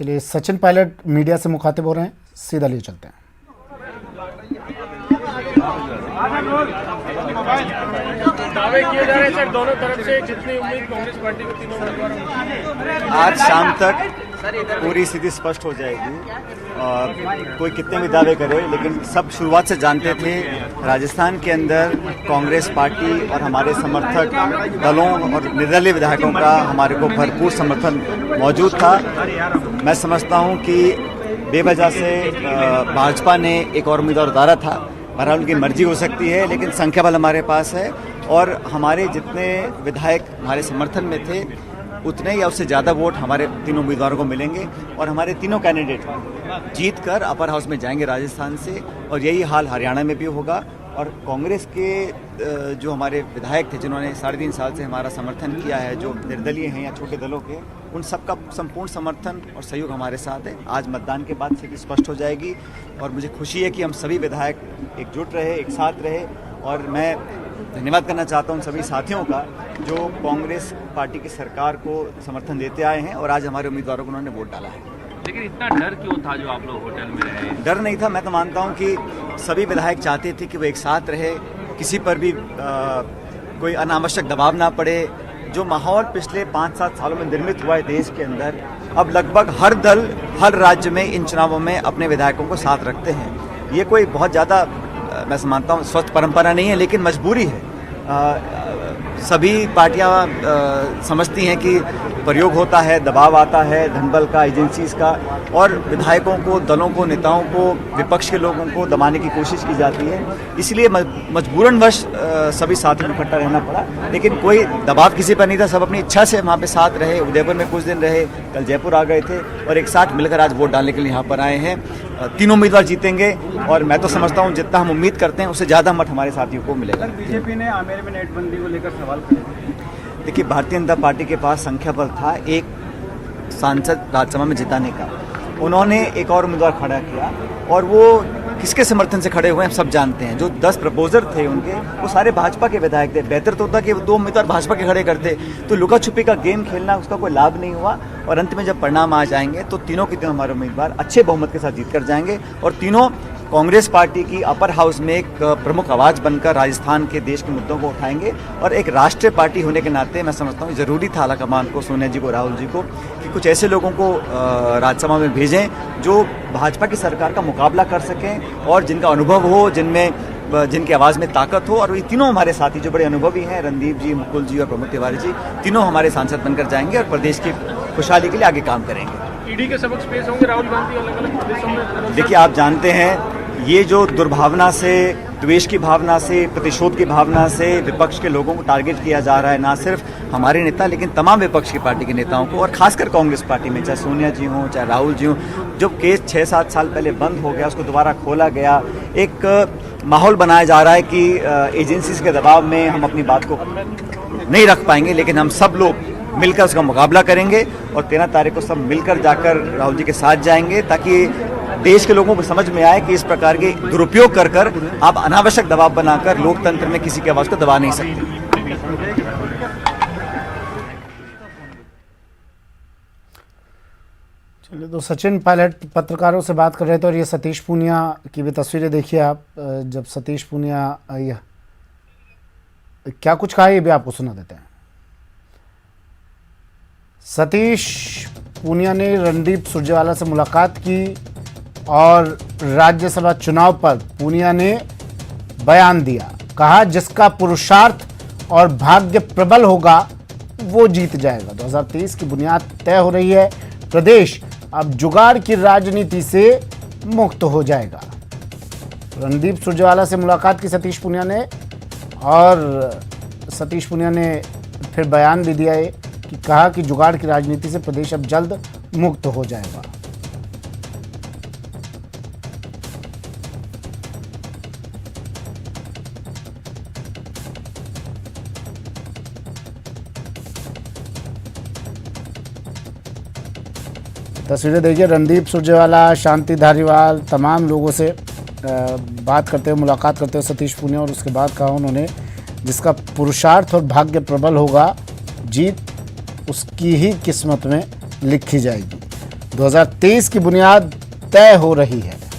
चलिए, सचिन पायलट मीडिया से मुखातिब हो रहे हैं, सीधा लिए चलते हैं। दावे किए जा रहे हैं सर दोनों तरफ से, जितनी उम्मीद कांग्रेस पार्टी को तीनों उम्मीदवारों। आज शाम तक पूरी स्थिति स्पष्ट हो जाएगी। और कोई कितने भी दावे करे, लेकिन सब शुरुआत से जानते थे राजस्थान के अंदर कांग्रेस पार्टी और हमारे समर्थक दलों और निर्दलीय विधायकों का हमारे को भरपूर समर्थन मौजूद था। मैं समझता हूं कि बेवजह से भाजपा ने एक और उम्मीदवार उतारा था। बहरहाल उनकी मर्जी हो सकती है, लेकिन संख्या बल हमारे पास है और हमारे जितने विधायक हमारे समर्थन में थे उतने या उससे ज़्यादा वोट हमारे तीनों उम्मीदवारों को मिलेंगे और हमारे तीनों कैंडिडेट जीत कर अपर हाउस में जाएंगे राजस्थान से। और यही हाल हरियाणा में भी होगा। और कांग्रेस के जो हमारे विधायक थे जिन्होंने 3.5 साल से हमारा समर्थन किया है, जो निर्दलीय हैं या छोटे दलों के, उन सबका संपूर्ण समर्थन और सहयोग हमारे साथ है। आज मतदान के बाद स्थिति स्पष्ट हो जाएगी और मुझे खुशी है कि हम सभी विधायक एकजुट रहे, एक साथ रहे। और मैं धन्यवाद करना चाहता हूं सभी साथियों का जो कांग्रेस पार्टी की सरकार को समर्थन देते आए हैं और आज हमारे उम्मीदवारों को उन्होंने वोट डाला है। लेकिन इतना डर क्यों था जो आप लोग होटल में रहे? डर नहीं था। मैं तो मानता हूं कि सभी विधायक चाहते थे कि वो एक साथ रहे, किसी पर भी कोई अनावश्यक दबाव ना पड़े। जो माहौल पिछले 5-7 सालों में निर्मित हुआ है देश के अंदर, अब लगभग हर दल हर राज्य में इन चुनावों में अपने विधायकों को साथ रखते हैं। ये कोई बहुत ज़्यादा मैं समझता हूँ स्वस्थ परंपरा नहीं है, लेकिन मजबूरी है। सभी पार्टियां समझती हैं कि प्रयोग होता है, दबाव आता है धनबल का, एजेंसीज का, और विधायकों को, दलों को, नेताओं को, विपक्ष के लोगों को दबाने की कोशिश की जाती है। इसलिए मजबूरनवश सभी साथियों को इकट्ठा रहना पड़ा, लेकिन कोई दबाव किसी पर नहीं था। सब अपनी इच्छा से वहाँ पे साथ रहे। उदयपुर में कुछ दिन रहे, कल जयपुर आ गए थे और एक साथ मिलकर आज वोट डालने के लिए यहाँ पर आए हैं। तीनों उम्मीदवार जीतेंगे और मैं तो समझता हूँ जितना हम उम्मीद करते हैं उससे ज़्यादा मत हमारे साथियों को मिलेगा। बीजेपी ने आमेर में नेटबंदी को लेकर सवाल किया। देखिए, भारतीय जनता पार्टी के पास संख्या बल था एक सांसद राज्यसभा में जिताने का। उन्होंने एक और उम्मीदवार खड़ा किया और वो किसके समर्थन से खड़े हुए हैं सब जानते हैं। जो 10 प्रपोजर थे उनके, वो सारे भाजपा के विधायक थे। बेहतर तो होता कि वो 2 उम्मीदवार भाजपा के खड़े करते, तो लुका छुपी का गेम खेलना उसका कोई लाभ नहीं हुआ। और अंत में जब परिणाम आ जाएंगे तो तीनों के तीनों हमारे उम्मीदवार अच्छे बहुमत के साथ जीत कर जाएंगे और तीनों कांग्रेस पार्टी की अपर हाउस में एक प्रमुख आवाज़ बनकर राजस्थान के देश के मुद्दों को उठाएंगे। और एक राष्ट्रीय पार्टी होने के नाते मैं समझता हूँ ज़रूरी था आलाकमान को, सोनिया जी को, राहुल जी को, कि कुछ ऐसे लोगों को राज्यसभा में भेजें जो भाजपा की सरकार का मुकाबला कर सकें और जिनका अनुभव हो, जिनकी आवाज़ में ताकत हो। और ये तीनों हमारे साथी जो बड़े अनुभवी हैं, रणदीप जी, मुकुल जी और प्रमोद तिवारी जी, तीनों हमारे सांसद बनकर जाएंगे और प्रदेश की खुशहाली के लिए आगे काम करेंगे। ईडी के समक्ष पेश होंगे राहुल गांधी अलग-अलग प्रदेशों में। देखिए, आप जानते हैं ये जो दुर्भावना से, द्वेष की भावना से, प्रतिशोध की भावना से विपक्ष के लोगों को टारगेट किया जा रहा है, ना सिर्फ हमारे नेता लेकिन तमाम विपक्ष की पार्टी के नेताओं को, और खासकर कांग्रेस पार्टी में, चाहे सोनिया जी हों चाहे राहुल जी हों। जो केस 6-7 साल पहले बंद हो गया, उसको दोबारा खोला गया। एक माहौल बनाया जा रहा है कि एजेंसीज के दबाव में हम अपनी बात को नहीं रख पाएंगे, लेकिन हम सब लोग मिलकर उसका मुकाबला करेंगे और 13 तारीख को सब मिलकर जाकर राहुल जी के साथ जाएंगे, ताकि देश के लोगों को समझ में आए कि इस प्रकार के दुरुपयोग कर आप अनावश्यक दबाव बनाकर लोकतंत्र में किसी की आवाज को दबा नहीं सकते। चलिए, तो सचिन पायलट पत्रकारों से बात कर रहे थे और ये सतीश पूनिया की भी तस्वीरें देखिए आप। जब सतीश पूनिया क्या कुछ कहा ये भी आपको सुना देते हैं। सतीश पूनिया ने रणदीप सुरजेवाला से मुलाकात की और राज्यसभा चुनाव पर पूनिया ने बयान दिया। कहा, जिसका पुरुषार्थ और भाग्य प्रबल होगा वो जीत जाएगा। 2023 की बुनियाद तय हो रही है। प्रदेश अब जुगाड़ की राजनीति से मुक्त हो जाएगा। रणदीप सुरजेवाला से मुलाकात की सतीश पूनिया ने, और सतीश पूनिया ने फिर बयान भी दिया है कि कहा कि जुगाड़ की राजनीति से प्रदेश अब जल्द मुक्त हो जाएगा। तस्वीरें देखिए, रणदीप सुरजेवाला, शांति धारीवाल, तमाम लोगों से बात करते हुए, मुलाकात करते हुए सतीश पूनिया। और उसके बाद कहा उन्होंने, जिसका पुरुषार्थ और भाग्य प्रबल होगा, जीत उसकी ही किस्मत में लिखी जाएगी। 2023 की बुनियाद तय हो रही है।